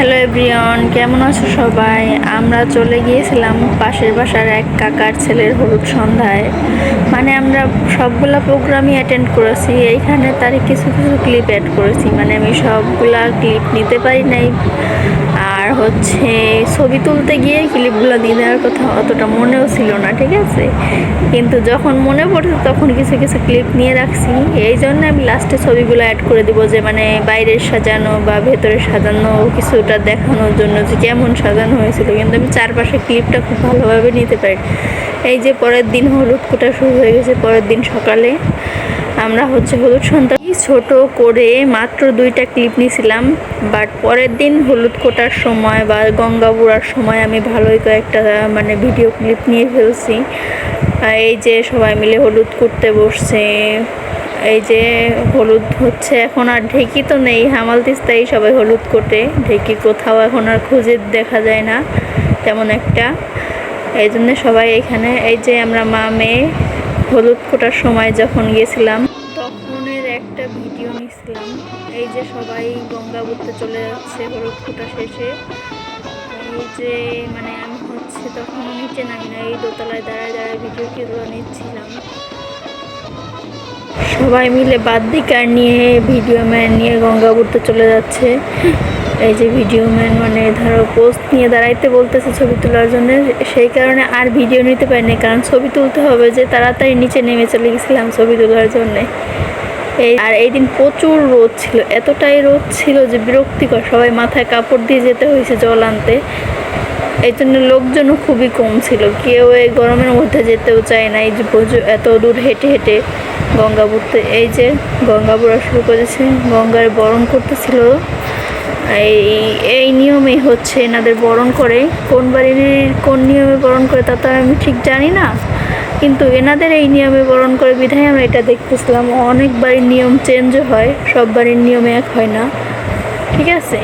Hello everyone, কেমন আছো সবাই? আমরা চলে গিয়েছিলাম পাশের বাসার এক কাকার ছেলের হলুদ সন্ধ্যায়। মানে আমরা সবগুলা প্রোগ্রামই অ্যাটেন্ড করেছি। এইখানে তার কিছু কিছু ক্লিপ অ্যাড করেছি, মানে আমি সবগুলা ক্লিপ নিতে পারি নাই। আর হচ্ছে ছবি তুলতে গিয়ে ক্লিপগুলো দিয়ে দেওয়ার কথা অতটা মনেও ছিল না, ঠিক আছে। কিন্তু যখন মনে পড়ছে তখন কিছু কিছু ক্লিপ নিয়ে রাখছি। এই জন্য আমি লাস্টে ছবিগুলো অ্যাড করে দিব, যে মানে বাইরের সাজানো বা ভেতরে সাজানো কিছুটা দেখানোর জন্য যে কেমন সাজানো হয়েছিল। কিন্তু আমি চারপাশে ক্লিপটা খুব ভালোভাবে নিতে পারি। এই যে পরের দিন হলুদ কোটা শুরু হয়ে গেছে। পরের দিন সকালে আমরা হচ্ছে হলুদ সন্ধ্যা ছোট করে মাত্র 2টা ক্লিপ নিয়েছিলাম। বাট পরের দিন হলুদ কোটার সময় বা গঙ্গা বুড়ার সময় আমি ভালোই কয়েকটা মানে ভিডিও ক্লিপ নিয়ে ফেলছি। এই যে সবাই মিলে হলুদ করতে বসছে। এই যে হলুদ হচ্ছে, এখন আর ঢেকি তো নেই, হামাল তিস্তাই সবাই হলুদ কোটে। ঢেকি কোথাও এখন আর খুঁজে দেখা যায় না তেমন একটা। এই জন্য সবাই এখানে, এই যে আমরা মা মেয়ে হলুদ কোটার সময় যখন গেছিলাম তখনের একটা ভিডিও নিছিলাম। এই যে সবাই গঙ্গা বুড়তে চলে যাচ্ছে হলুদ কোটা শেষে। এই যে মানে আমি হচ্ছে তখনও নিচে নামি না, এই দোতলায় দাঁড়ায় দাঁড়ায় ভিডিওগুলো নিচ্ছিলাম। সবাই মিলে বাদ্যিকার নিয়ে ভিডিও ম্যান নিয়ে গঙ্গা বুড়তে চলে যাচ্ছে। এই যে ভিডিও ম্যান মানে ধরো পোস্ট নিয়ে দাঁড়াইতে বলতেছে ছবি তোলার জন্য, সেই কারণে আর ভিডিও নিতে পারিনি, কারণ ছবি তুলতে হবে, যে তাড়াতাড়ি নিচে নেমে চলে গেছিলাম ছবি তোলার জন্যে। আর এই দিন প্রচুর রোদ ছিল, এতটাই রোদ ছিল যে বিরক্তিকর। সবাই মাথায় কাপড় দিয়ে যেতে হয়েছে জল আনতে। এই জন্য লোকজনও খুবই কম ছিল, কেউ এই গরমের মধ্যে যেতেও চায় না। এই যে এত দূর হেঁটে হেঁটে গঙ্গা বুড়তে, এই যে গঙ্গা বুড়া শুরু করেছে, গঙ্গায় বরণ করতেছিল। এই নিয়মেই হচ্ছে এনাদের বরণ করে। কোন বাড়ির কোন নিয়মে বরণ করে তা তো আমি ঠিক জানি না, কিন্তু এনাদের এই নিয়মে বরণ করে বিধায় আমরা এটা দেখতেছিলাম। অনেক বাড়ির নিয়ম চেঞ্জও হয়, সব বাড়ির নিয়মে এক হয় না, ঠিক আছে।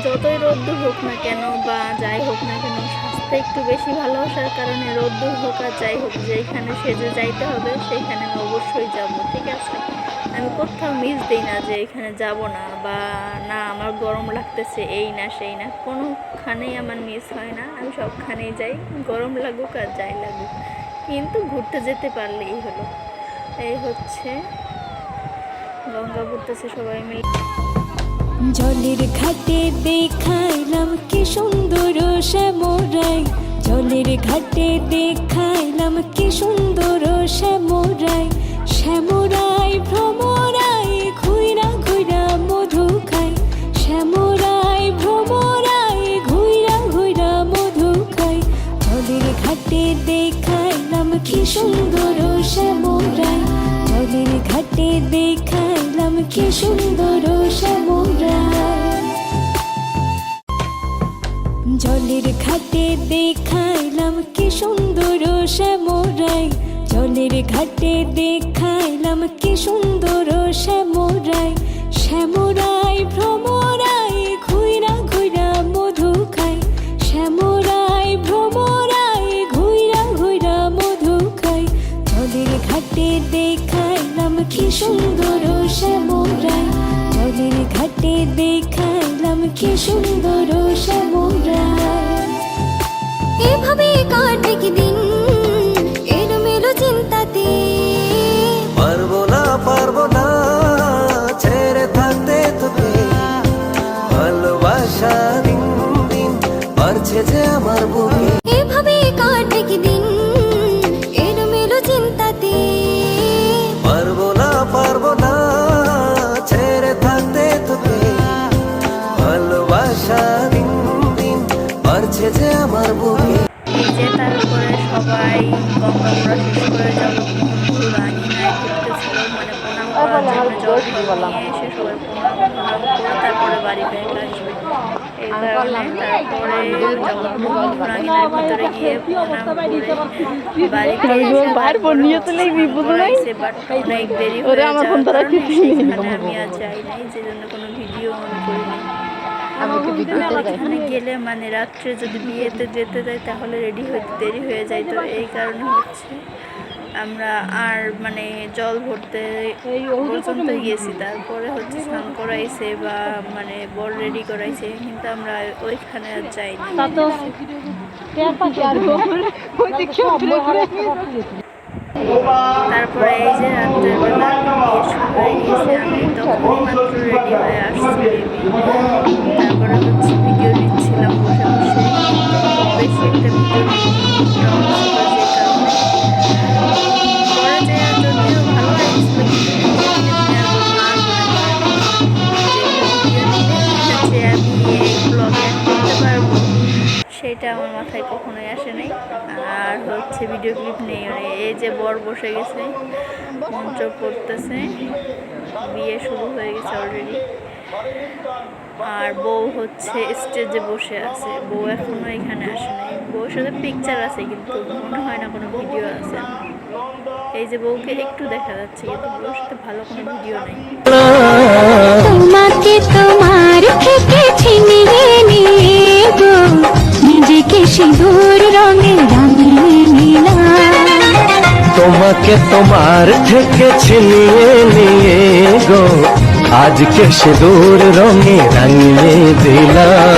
যতই রোদ্দুর হোক না কেন বা যাই হোক না কেন, স্বাস্থ্য একটু বেশি ভালোবাসার কারণে রোদ্দুর হোক আর যাই হোক, যেখানে সেজে যাইতে হবে সেইখানে আমি অবশ্যই যাব, ঠিক আছে। আমি কোথাও মিস দিই না যে এখানে যাব না, বা না আমার গরম লাগতেছে এই না সেই না, কোনোখানেই আমার মিস হয় না। আমি সবখানেই যাই, গরম লাগুক আর যাই লাগুক, কিন্তু ঘুরতে যেতে পারলেই হলো। এই হচ্ছে গঙ্গা বুড়তেছে সবাই মিলে। জলের ঘাটে দেখাইলাম কি সুন্দর শ্যামরাই, জলের ঘাটে দেখাইলাম কি সুন্দর শ্যামরাই। শ্যামরাই ভ্রমরাই ঘুইরা ঘুইরা মধু খাই, শ্যামরাই ভ্রমরাই ঘুইরা ঘুইরা মধু খাই। জলের ঘাটে দেখাইলাম কি সুন্দর শ্যামরাই, জলের ঘাটে দেখাইলাম কি সুন্দর শ্যামরাই। জলের ঘাটে দেখাইলাম কি সুন্দর শ্যামরাই, জলের ঘাটে দেখাইলাম কি সুন্দর শ্যামরাই। শ্যামরাই ভ্রমরাই ঘুইরা ঘুইরা মধু খাই, শ্যামরাই ভ্রমরাই ঘুইরা ঘুইরা মধু খাই। জলের ঘাটে দেখাইলাম কি সুন্দর শ্যামরাই, জলের ঘাটে দেখাইলাম কি সুন্দর শ্যামরাই। এভাবে কাটে কি দিন এলোমেলো চিন্তাতে, পারবো না ছেড়ে থাকতে তোকে, ভালোবাসা দিন দিন বাড়ছে যে আমার বুকে। এভাবে কাটে কি দিন এলোমেলো চিন্তাতে, পারবো না ছেড়ে থাকতে তোকে, ভালোবাসা দিন দিন বাড়ছে যে আমার বুকে। এই যে তারপরে সবাই গঙ্গা বুড়া শেষ করে জল রাঙিনায় ঘুরতেছিল, মানে প্রণাম করার জন্য জল নিয়ে এসে সবাই প্রণাম করে তারপরে বাড়ি ব্যাগ আসবে। এই কারণে তারপরে রাঙিনার ভিতরে গিয়ে প্রণাম করে বাড়িতে এসে বাট অনেক দেরি হয়ে যাওয়ার কারণে সেখানে আমি আর যাই নাই, যে জন্য কোনো ভিডিও অন করিনি। ওখানে গেলে মানে রাত্রে যদি বিয়েতে যেতে যাই তাহলে রেডি হতে দেরি হয়ে যায়, তো এই কারণে হচ্ছে আমরা আর মানে জল ভরতে পর্যন্ত গেছি, তারপরে হচ্ছে স্নান করাইছে বা মানে বর রেডি করাইছে, কিন্তু আমরা ওইখানে আর যাইনি। তারপরে এই যে রাত্রের বেলা বিয়ে শুরু হয়ে গেছে, আমি তখনই মাত্র রেডি হয়ে আসছি বেবি। তারপরে হচ্ছে ভিডিও নিচ্ছিলাম বসে বসে, খুব বেশি একটা ভিডিও পরে যে যদিও ভালো লাগছিল, যে আমি এই ব্লগে করতে পারবো সেটা আমার মাথায় কখনোই আসে নাই। আর হচ্ছে ভিডিও ক্লিপ নেই, এই যে বর বসে গেছে, মন্ত্র পড়তেছে, বিয়ে শুরু হয়ে গেছে অলরেডি। আর বউ হচ্ছে স্টেজে বসে আছে, বউ এখনো এখানে আসে নাই। বউর সাথে পিকচার আছে কিন্তু মনে হয় না কোনো ভিডিও আছে। এই যে বউকে একটু দেখা যাচ্ছে, কিন্তু বউর সাথে ভালো কোনো ভিডিও নেই। তোমাকে তোমার থেকে ছিনিয়ে নিয়ে গো নিজেকে সিঁদুর রঙে রাঙিয়ে নিলাম। তোমাকে তোমার থেকে ছিনিয়ে নিয়ে গো আজকে সিঁদুর রঙে রাঙিয়ে দিলাম।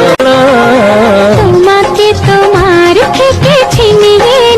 তোমাকে তোমার থেকে ছিনিয়ে